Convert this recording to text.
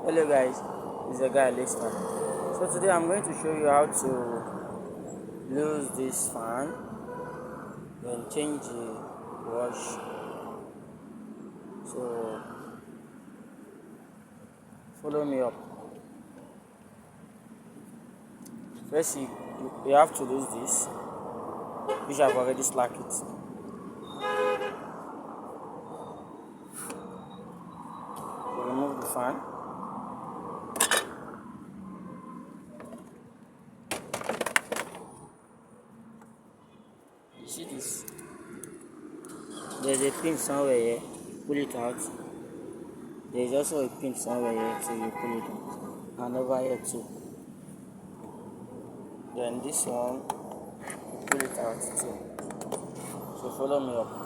Hello guys, it's the guy Lester. So today I'm going to show you how to lose this fan, then change the wash. So follow me up. First you have to lose this, which I've already slacked it. You remove the fan. You see this? There's a pin somewhere here. Pull it out. There's also a pin somewhere here, so you pull it out. And over here too. Then this one, you pull it out too. So follow me up.